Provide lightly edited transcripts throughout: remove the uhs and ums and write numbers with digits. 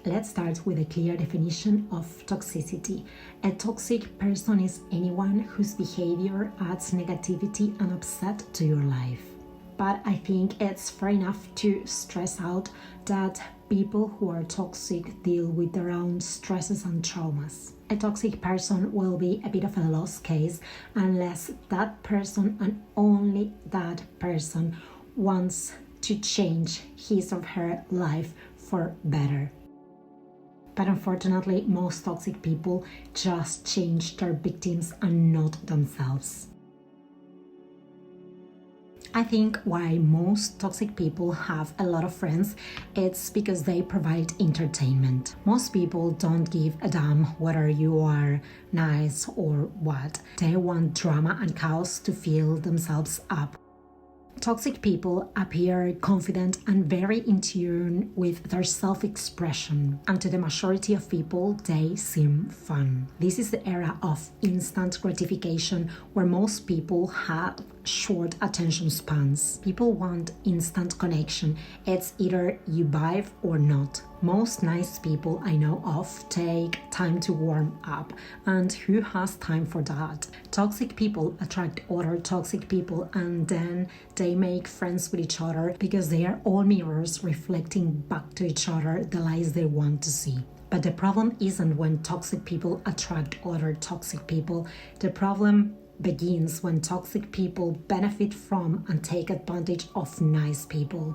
Let's start with a clear definition of toxicity. A toxic person is anyone whose behavior adds negativity and upset to your life. But I think it's fair enough to stress out that people who are toxic deal with their own stresses and traumas. A toxic person will be a bit of a lost case unless that person and only that person wants to change his or her life for better. But unfortunately, most toxic people just change their victims and not themselves. I think why most toxic people have a lot of friends, it's because they provide entertainment. Most people don't give a damn whether you are nice or what. They want drama and chaos to fill themselves up. Toxic people appear confident and very in tune with their self-expression, and to the majority of people, they seem fun. This is the era of instant gratification where most people have short attention spans. People want instant connection. It's either you vibe or not. Most nice people I know of take time to warm up, and who has time for that? Toxic people attract other toxic people, and then they make friends with each other because they are all mirrors reflecting back to each other the lies they want to see. But the problem isn't when toxic people attract other toxic people. The problem begins when toxic people benefit from and take advantage of nice people.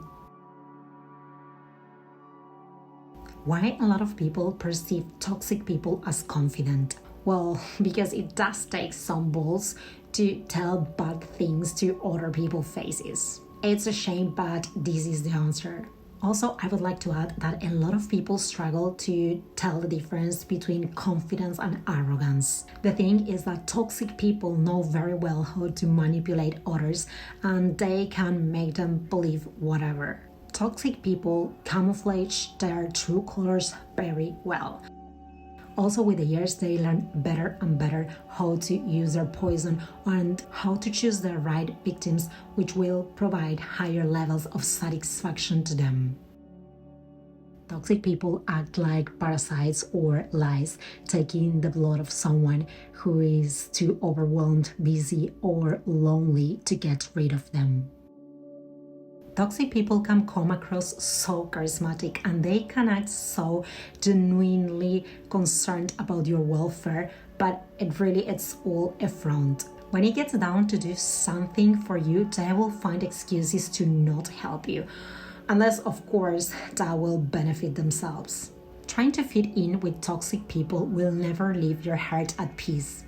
Why a lot of people perceive toxic people as confident? Well, because it does take some balls to tell bad things to other people's faces. It's a shame, but this is the answer. Also, I would like to add that a lot of people struggle to tell the difference between confidence and arrogance. The thing is that toxic people know very well how to manipulate others, and they can make them believe whatever. Toxic people camouflage their true colors very well. Also, with the years, they learn better and better how to use their poison and how to choose the right victims, which will provide higher levels of satisfaction to them. Toxic people act like parasites or lice, taking the blood of someone who is too overwhelmed, busy, or lonely to get rid of them. Toxic people can come across so charismatic, and they can act so genuinely concerned about your welfare, but it's all a front. When it gets down to do something for you, they will find excuses to not help you, unless of course that will benefit themselves. Trying to fit in with toxic people will never leave your heart at peace.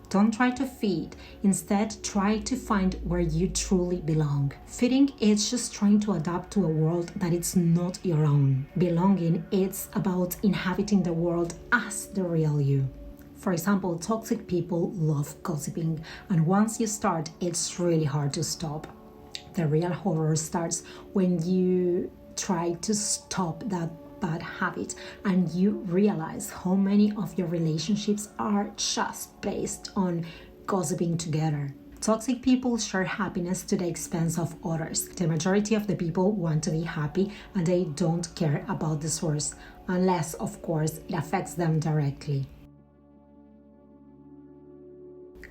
Don't try to fit, instead try to find where you truly belong. Fitting is just trying to adapt to a world that is not your own. Belonging is about inhabiting the world as the real you. For example, toxic people love gossiping, and once you start, it's really hard to stop. The real horror starts when you try to stop that bad habit and you realize how many of your relationships are just based on gossiping together. Toxic people share happiness to the expense of others. The majority of the people want to be happy and they don't care about the source, unless of course it affects them directly.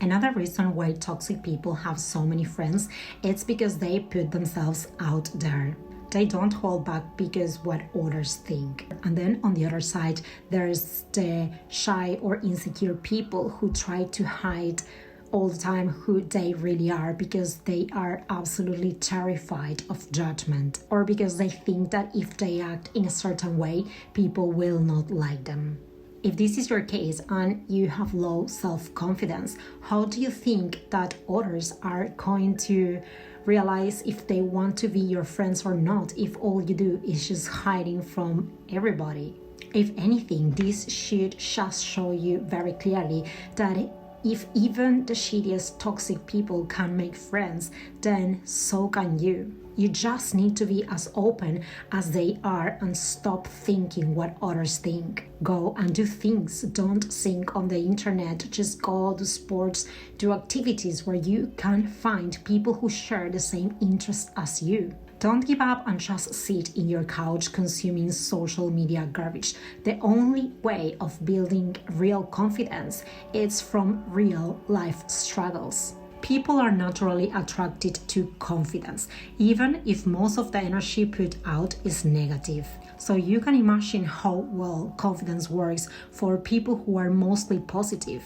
Another reason why toxic people have so many friends is because they put themselves out there. They don't hold back because what others think. And then on the other side, there's the shy or insecure people who try to hide all the time who they really are because they are absolutely terrified of judgment, or because they think that if they act in a certain way, people will not like them. If this is your case and you have low self-confidence, how do you think that others are going to realize if they want to be your friends or not if all you do is just hiding from everybody? If anything, this should just show you very clearly that if even the shittiest toxic people can make friends, then so can you. You just need to be as open as they are and stop thinking what others think. Go and do things. Don't think on the internet. Just go to sports, do activities where you can find people who share the same interests as you. Don't give up and just sit in your couch consuming social media garbage. The only way of building real confidence is from real life struggles. People are naturally attracted to confidence, even if most of the energy put out is negative. So you can imagine how well confidence works for people who are mostly positive.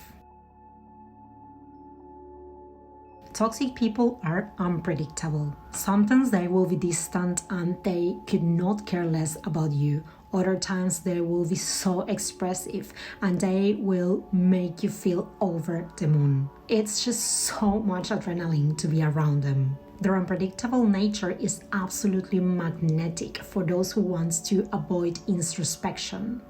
Toxic people are unpredictable. Sometimes they will be distant and they could not care less about you. Other times they will be so expressive and they will make you feel over the moon. It's just so much adrenaline to be around them. Their unpredictable nature is absolutely magnetic for those who want to avoid introspection.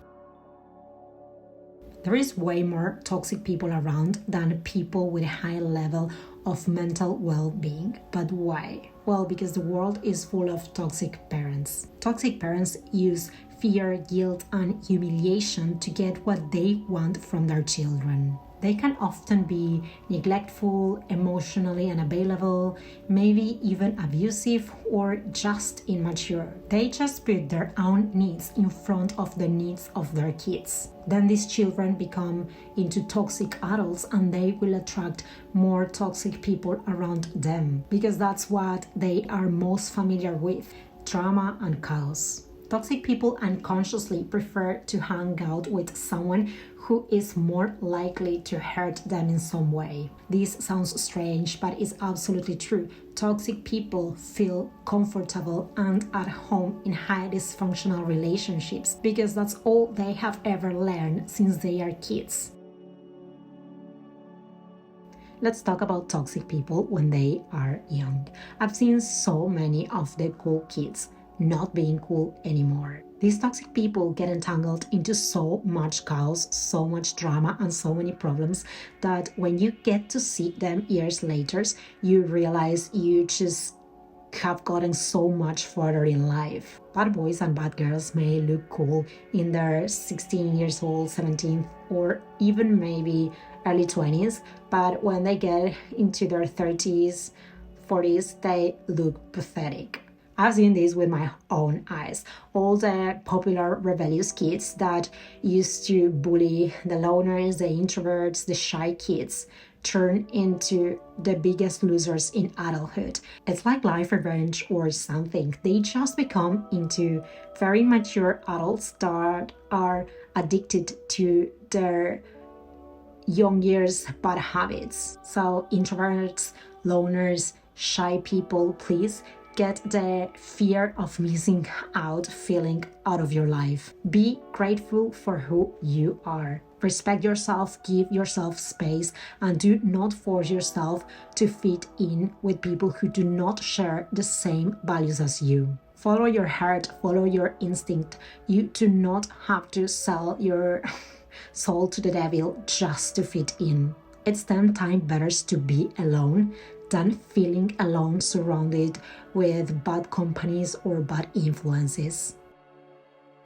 There is way more toxic people around than people with a high level of mental well-being. But why? Well, because the world is full of toxic parents. Toxic parents use fear, guilt, and humiliation to get what they want from their children. They can often be neglectful, emotionally unavailable, maybe even abusive or just immature. They just put their own needs in front of the needs of their kids. Then these children become into toxic adults and they will attract more toxic people around them because that's what they are most familiar with: drama and chaos. Toxic people unconsciously prefer to hang out with someone who is more likely to hurt them in some way. This sounds strange, but it's absolutely true. Toxic people feel comfortable and at home in high dysfunctional relationships because that's all they have ever learned since they are kids. Let's talk about toxic people when they are young. I've seen so many of the cool kids not being cool anymore. These toxic people get entangled into so much chaos, so much drama, and so many problems that when you get to see them years later, you realize you just have gotten so much further in life. Bad boys and bad girls may look cool in their 16 years old, 17, or even maybe early 20s, but when they get into their 30s, 40s, they look pathetic. I've seen this with my own eyes. All the popular rebellious kids that used to bully the loners, the introverts, the shy kids turn into the biggest losers in adulthood. It's like life revenge or something. They just become into very mature adults that are addicted to their young years bad habits. So introverts, loners, shy people, please get the fear of missing out feeling out of your life. Be grateful for who you are. Respect yourself, give yourself space, and do not force yourself to fit in with people who do not share the same values as you. Follow your heart, follow your instinct. You do not have to sell your soul to the devil just to fit in. It's 10 times better to be alone than feeling alone surrounded with bad companies or bad influences.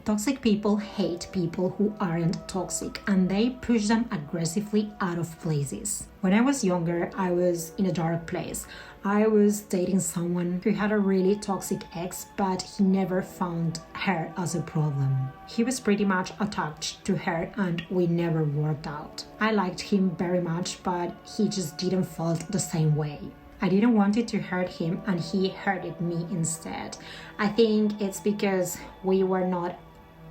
Toxic people hate people who aren't toxic and they push them aggressively out of places. When I was younger, I was in a dark place. I was dating someone who had a really toxic ex, but he never found her as a problem. He was pretty much attached to her and we never worked out. I liked him very much, but he just didn't feel the same way. I didn't want it to hurt him and he hurted me instead. I think it's because we were not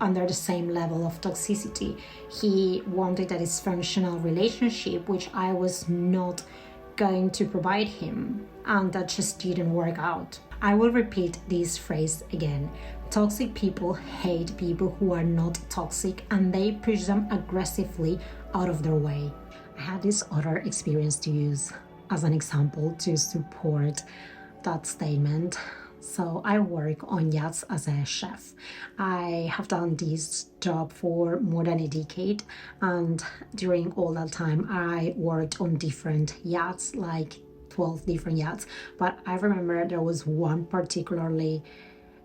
under the same level of toxicity. He wanted a dysfunctional relationship, which I was not going to provide him, and that just didn't work out. I will repeat this phrase again. Toxic people hate people who are not toxic and they push them aggressively out of their way. I had this other experience to use as an example to support that statement. So I work on yachts as a chef. I have done this job for more than a decade, and during all that time I worked on different yachts, like 12 different yachts. But I remember there was one particularly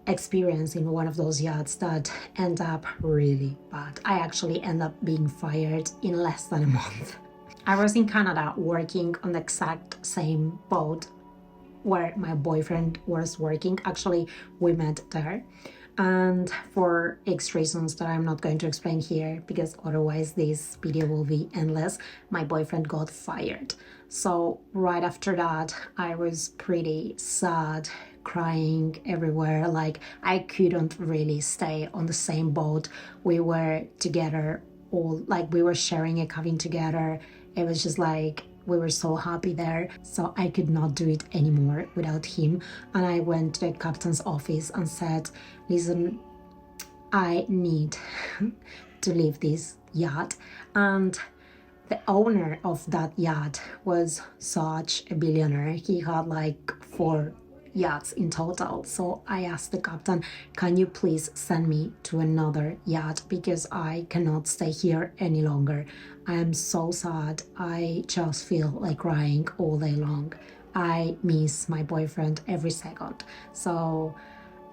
experience in one of those yachts that ended up really bad. I actually ended up being fired in less than a month. I was in Canada working on the exact same boat where my boyfriend was working. Actually, we met there. And for X reasons that I'm not going to explain here because otherwise this video will be endless, my boyfriend got fired. So right after that, I was pretty sad, crying everywhere. Like, I couldn't really stay on the same boat. We were together, all like we were sharing a cabin together. It was just like we were so happy there, so I could not do it anymore without him. And I went to the captain's office and said, listen, I need to leave this yacht. And the owner of that yacht was such a billionaire. He had like 4 yachts in total. So I asked the captain, can you please send me to another yacht because I cannot stay here any longer. I am so sad. I just feel like crying all day long. I miss my boyfriend every second. So,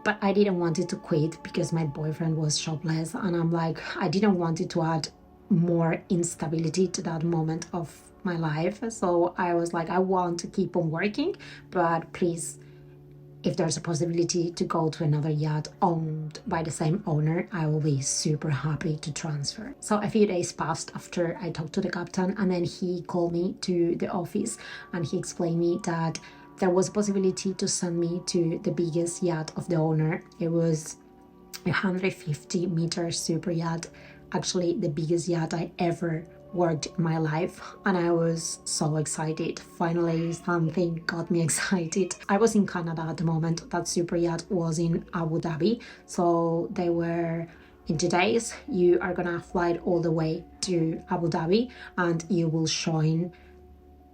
but I didn't want it to quit because my boyfriend was jobless, and I'm like, I didn't want it to add more instability to that moment of my life. So I was like, I want to keep on working, but please, if there's a possibility to go to another yacht owned by the same owner, I will be super happy to transfer. So a few days passed after I talked to the captain, and then he called me to the office and he explained me that there was a possibility to send me to the biggest yacht of the owner. It was a 150-meter super yacht, actually the biggest yacht I ever worked in my life, and I was so excited. Finally something got me excited. I was in Canada at the moment. That super yacht was in Abu Dhabi, so they were in 2 days you are gonna fly all the way to Abu Dhabi and you will join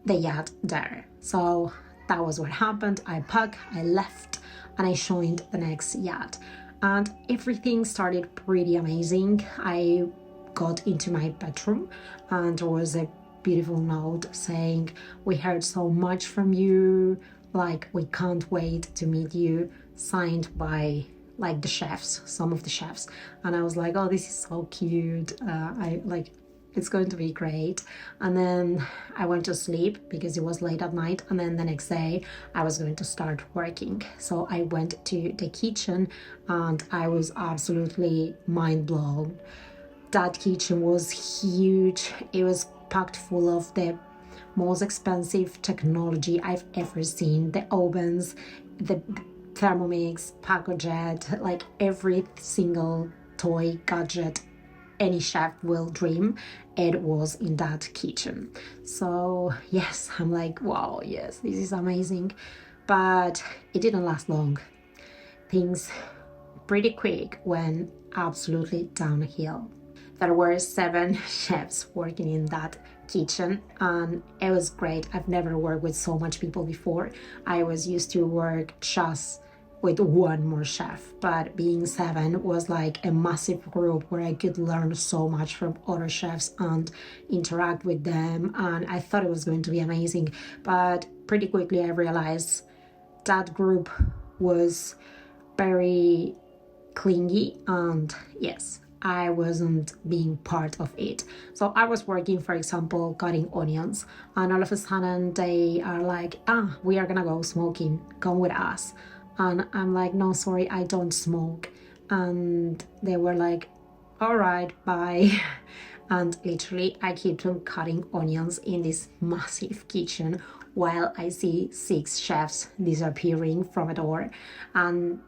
the yacht there. So that was what happened. I packed, I left, and I joined the next yacht, and everything started pretty amazing. I got into my bedroom and there was a beautiful note saying, we heard so much from you, like we can't wait to meet you, signed by like the chefs, some of the chefs. And I was like, oh, this is so cute. I like, it's going to be great. And then I went to sleep because it was late at night, and then the next day I was going to start working. So I went to the kitchen and I was absolutely mind blown. That kitchen was huge. It was packed full of the most expensive technology I've ever seen. The ovens, the Thermomix, Pacojet, like every single toy gadget any chef will dream, it was in that kitchen. So yes, I'm like, wow, yes, this is amazing. But it didn't last long. Things pretty quick went absolutely downhill. There were 7 chefs working in that kitchen and it was great. I've never worked with so much people before. I was used to work just with 1 more chef, but being 7 was like a massive group where I could learn so much from other chefs and interact with them, and I thought it was going to be amazing. But pretty quickly I realized that group was very clingy, and yes, I wasn't being part of it. So I was working, for example, cutting onions, and all of a sudden they are like, we are gonna go smoking, come with us. And I'm like, no, sorry, I don't smoke. And they were like, all right, bye. And literally I kept on cutting onions in this massive kitchen while I see 6 chefs disappearing from a door. And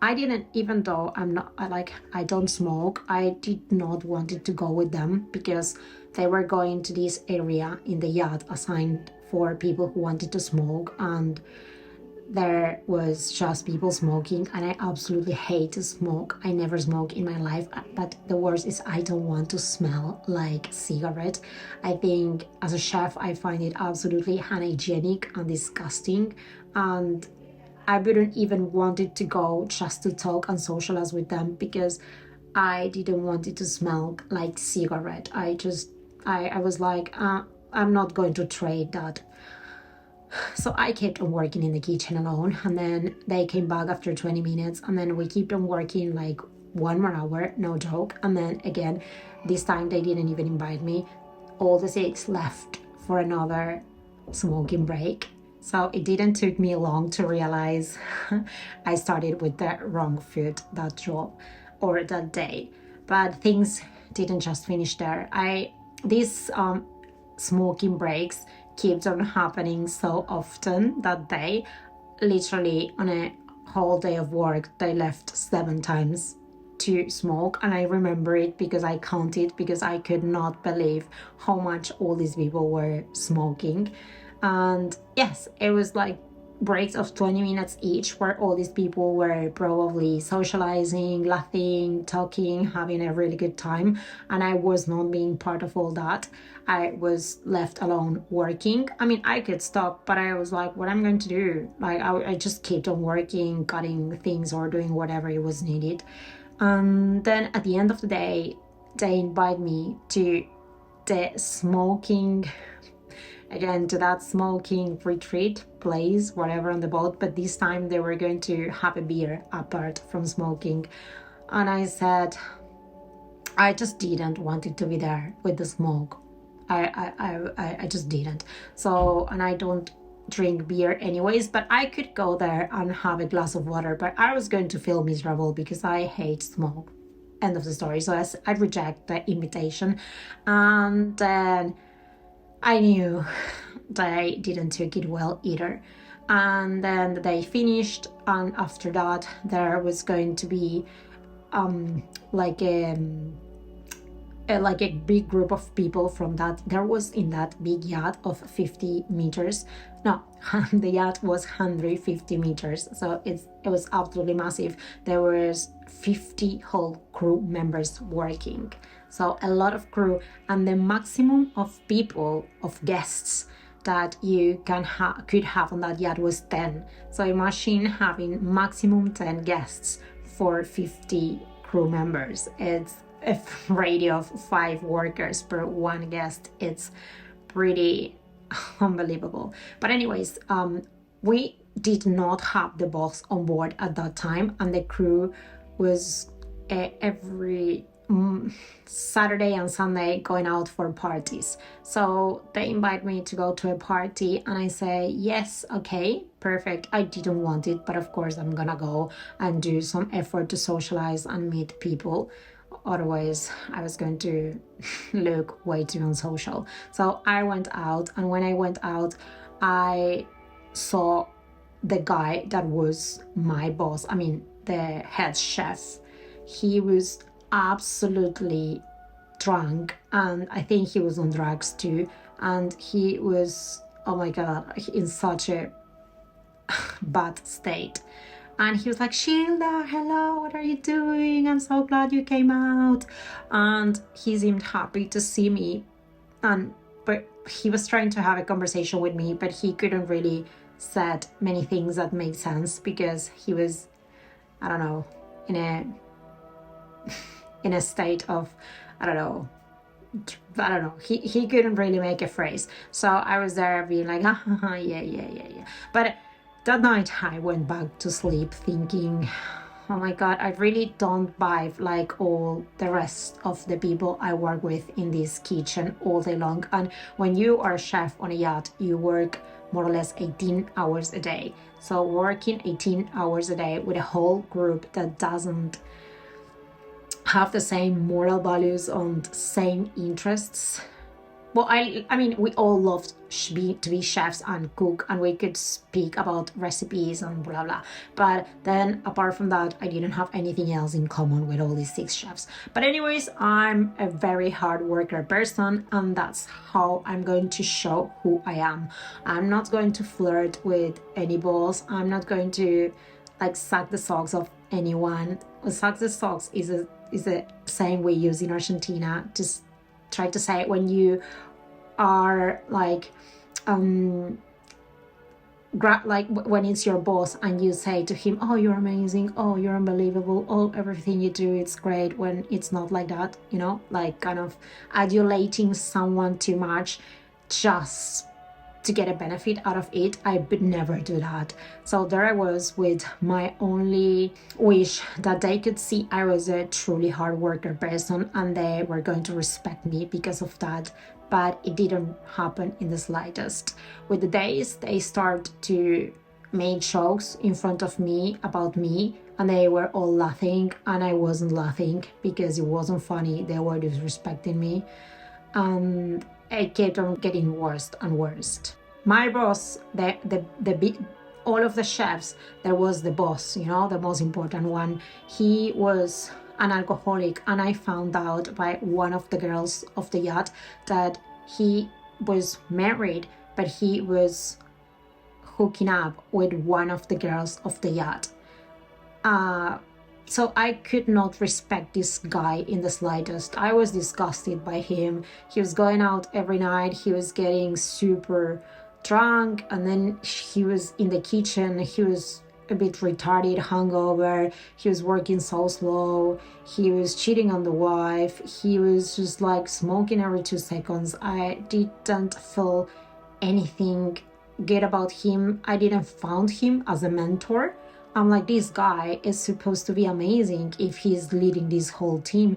I didn't, even though I don't smoke, I did not want it to go with them because they were going to this area in the yacht assigned for people who wanted to smoke, and there was just people smoking, and I absolutely hate to smoke. I never smoke in my life, but the worst is I don't want to smell like cigarette. I think as a chef I find it absolutely unhygienic and disgusting, and I wouldn't even want it to go just to talk and socialize with them because I didn't want it to smell like cigarette. I was like, I'm not going to trade that. So I kept on working in the kitchen alone, and then they came back after 20 minutes, and then we kept on working like 1 more hour, no joke. And then again, this time they didn't even invite me. All the 6 left for another smoking break. So it didn't take me long to realize I started with the wrong foot that job or that day. But things didn't just finish there. These smoking breaks kept on happening so often that day. Literally on a whole day of work, they left 7 times to smoke, and I remember it because I counted, because I could not believe how much all these people were smoking. And yes, it was like breaks of 20 minutes each where all these people were probably socializing, laughing, talking, having a really good time, and I was not being part of all that. I was left alone working. I mean, I could stop, but I was like, what am I going to do? Like, I just kept on working, cutting things or doing whatever it was needed. And then at the end of the day, they invite me to the smoking, again, to that smoking retreat place, whatever, on the boat. But this time they were going to have a beer apart from smoking. And I said, I just didn't want it to be there with the smoke. I just didn't. So, and I don't drink beer anyways, but I could go there and have a glass of water, but I was going to feel miserable because I hate smoke. End of the story. So I reject the invitation. And then I knew they didn't take it well either. And then the day finished, and after that there was going to be like a big group of people from that. There was in that big yacht of 50 meters. No, the yacht was 150 meters. So it was absolutely massive. There was 50 whole crew members working. So a lot of crew, and the maximum of people, of guests that you could have on that yacht was 10. So imagine having maximum 10 guests for 50 crew members. It's a ratio of 5 workers per 1 guest. It's pretty unbelievable. But anyways, we did not have the boss on board at that time, and the crew was every Saturday and Sunday going out for parties. So they invite me to go to a party, and I say, yes, okay, perfect. I didn't want it, but of course I'm gonna go and do some effort to socialize and meet people. Otherwise, I was going to look way too unsocial. So I went out, and when I went out, I saw the guy that was my boss. I mean, the head chef. He was absolutely drunk, and I think he was on drugs too. And he was, oh my God, in such a bad state. And he was like, Shilda, hello, what are you doing? I'm so glad you came out. And he seemed happy to see me. But he was trying to have a conversation with me, but he couldn't really said many things that made sense because he was, I don't know, in a state of, I don't know, he couldn't really make a phrase. So I was there being like, yeah. But that night I went back to sleep thinking, oh my God, I really don't vibe like all the rest of the people I work with in this kitchen all day long. And when you are a chef on a yacht, you work more or less 18 hours a day. So working 18 hours a day with a whole group that doesn't have the same moral values and same interests. Well, I mean, we all love to be chefs and cook, and we could speak about recipes and blah blah. But then, apart from that, I didn't have anything else in common with all these 6 chefs. But anyways, I'm a very hard worker person, and that's how I'm going to show who I am. I'm not going to flirt with any boss. I'm not going to like suck the socks of anyone. Suck the socks is a saying we use in Argentina. Just try to say it when you are like when it's your boss and you say to him, oh, you're amazing, oh, you're unbelievable, oh, everything you do, it's great, when it's not like that, you know, like kind of adulating someone too much just to get a benefit out of it, I would never do that. So there I was with my only wish that they could see I was a truly hard worker person and they were going to respect me because of that. But it didn't happen in the slightest. With the days, they start to make jokes in front of me about me, and they were all laughing, and I wasn't laughing because it wasn't funny. They were disrespecting me, and it kept on getting worse and worse. My boss, all of the chefs, there was the boss, the most important one. He was an alcoholic, and I found out by one of the girls of the yacht that he was married, but he was hooking up with one of the girls of the yacht. So I could not respect this guy in the slightest. I was disgusted by him. He was going out every night. He was getting super drunk, and then he was in the kitchen. He was a bit retarded, hungover. He was working so slow. He was cheating on the wife. He was just like smoking every 2 seconds. I didn't feel anything good about him. I didn't found him as a mentor. I'm like, this guy is supposed to be amazing if he's leading this whole team.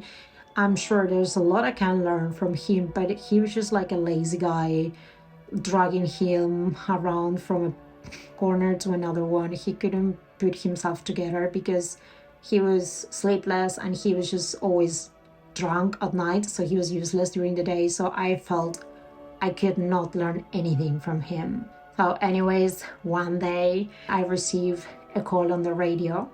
I'm sure there's a lot I can learn from him, but he was just like a lazy guy, dragging him around from a corner to another one. He couldn't put himself together because he was sleepless and he was just always drunk at night, so he was useless during the day. So I felt I could not learn anything from him. So anyways, one day I received a call on the radio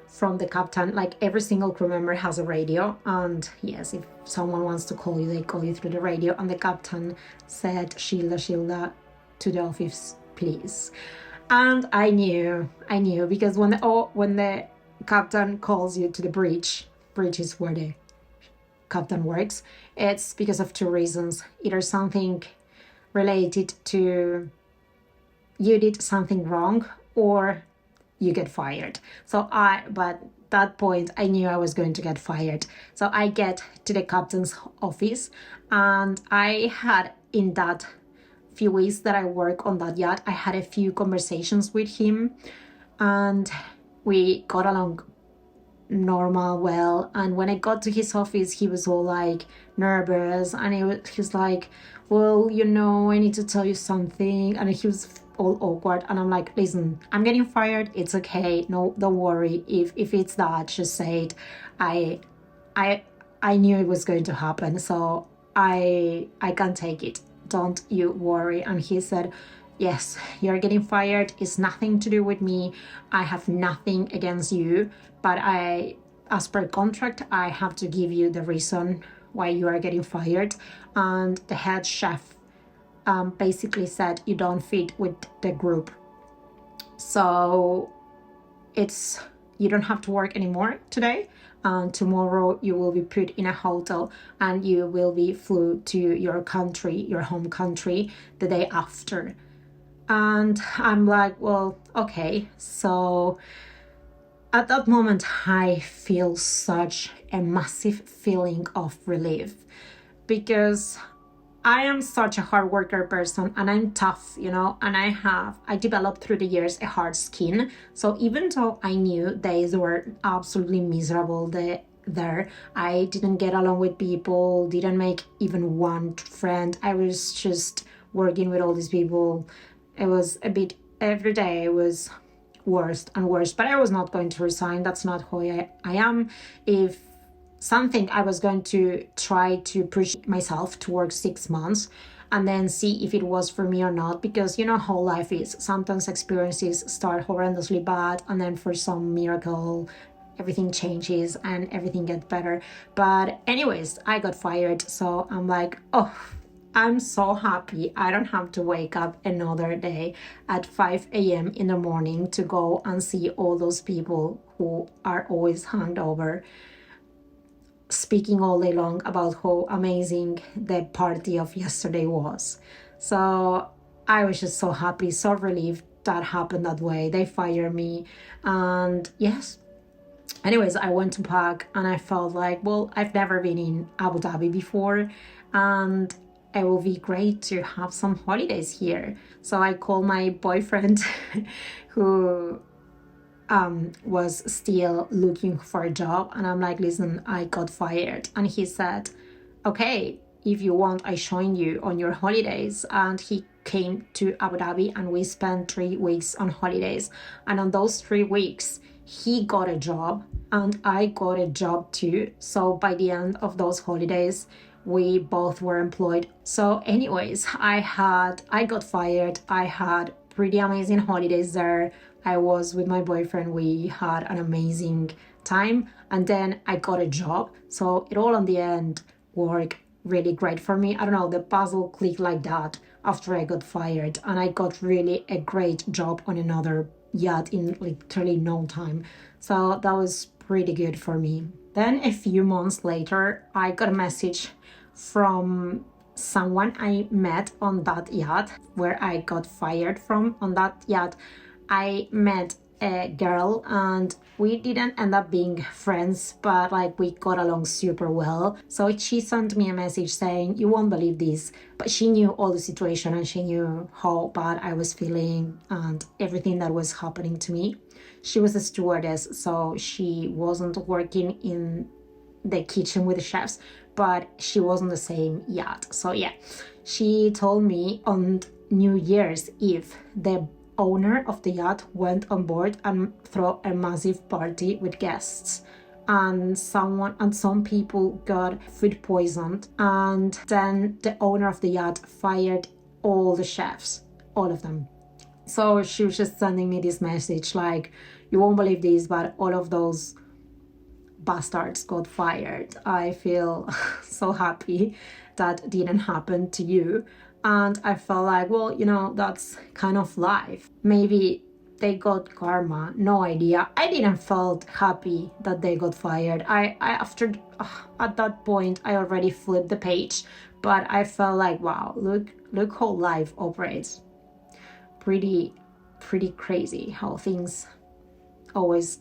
from the captain. Like every single crew member has a radio, and yes, if someone wants to call you, they call you through the radio. And the captain said, Shilda, to the office, please. And I knew because when the captain calls you to the bridge is where the captain works, it's because of 2 reasons. Either something related to you did something wrong, or you get fired. But that point I knew I was going to get fired. So I get to the captain's office, and I had, in that few weeks that I work on that yacht, I had a few conversations with him, and we got along normal well. And when I got to his office, he was all like nervous, and he's like, well, I need to tell you something, and he was all awkward. And I'm like, listen, I'm getting fired, it's okay, no, don't worry, if it's that, just say it. I knew it was going to happen, so I can take it, don't you worry. And he said, yes, you're getting fired, it's nothing to do with me, I have nothing against you, but as per contract, I have to give you the reason why you are getting fired. And the head chef basically said, you don't fit with the group, so you don't have to work anymore today, and tomorrow you will be put in a hotel and you will be flew to your home country, the day after. And I'm like, well, okay. So at that moment I feel such a massive feeling of relief, because I am such a hard worker person, and I'm tough, and I developed through the years a hard skin. So even though I knew days were absolutely miserable there, I didn't get along with people, didn't make even one friend. I was just working with all these people. It was a bit, every day it was worse and worse, but I was not going to resign. That's not who I am. If something, I was going to try to push myself to work 6 months and then see if it was for me or not, because how life is. Sometimes experiences start horrendously bad, and then for some miracle everything changes and everything gets better. But anyways, I got fired, so I'm like, oh, I'm so happy I don't have to wake up another day at 5 a.m. in the morning to go and see all those people who are always hungover, speaking all day long about how amazing the party of yesterday was. So I was just so happy, so relieved that happened that way. They fired me, and yes. Anyways, I went to pack, and I felt like, well, I've never been in Abu Dhabi before, and it will be great to have some holidays here. So I called my boyfriend who was still looking for a job, and I'm like, listen, I got fired. And he said, okay, if you want, I join you on your holidays. And he came to Abu Dhabi and we spent 3 weeks on holidays. And on those 3 weeks, he got a job and I got a job too. So by the end of those holidays, we both were employed. So anyways, I got fired. I had pretty amazing holidays there. I was with my boyfriend. We had an amazing time. And then I got a job. So it all in the end worked really great for me. I don't know, the puzzle clicked like that after I got fired. And I got really a great job on another yacht in literally no time. So that was pretty good for me. Then a few months later, I got a message from someone I met on that yacht where I got fired from. On that yacht, I met a girl and we didn't end up being friends, but like we got along super well. So she sent me a message saying, you won't believe this, but she knew all the situation and she knew how bad I was feeling and everything that was happening to me. She was a stewardess, so she wasn't working in the kitchen with the chefs, but she was on the same yacht. So yeah, she told me on New Year's Eve, the owner of the yacht went on board and threw a massive party with guests, and some people got food poisoned, and then the owner of the yacht fired all the chefs, all of them. So she was just sending me this message like, you won't believe this, but all of those bastards got fired. I feel so happy that didn't happen to you. And I felt like, well, you know, that's kind of life. Maybe they got karma, no idea. I didn't felt happy that they got fired. I after at that point I already flipped the page, but I felt like, wow, look how life operates. Pretty crazy how things always,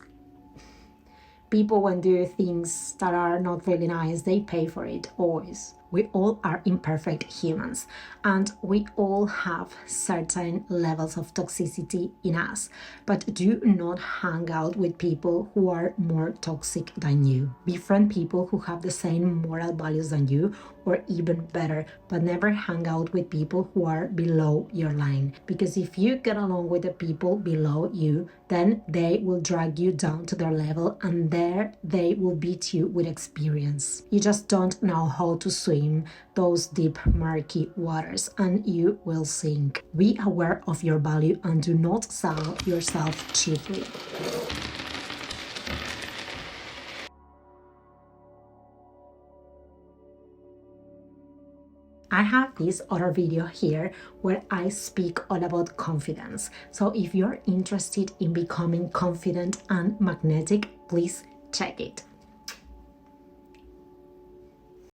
people when do things that are not really nice, they pay for it always. We all are imperfect humans and we all have certain levels of toxicity in us, but do not hang out with people who are more toxic than you. Befriend people who have the same moral values than you, or even better, but never hang out with people who are below your line, because if you get along with the people below you, then they will drag you down to their level and there they will beat you with experience. You just don't know how to swim those deep murky waters and you will sink. Be aware of your value and do not sell yourself cheaply. I have this other video here where I speak all about confidence. So if you're interested in becoming confident and magnetic, please check it.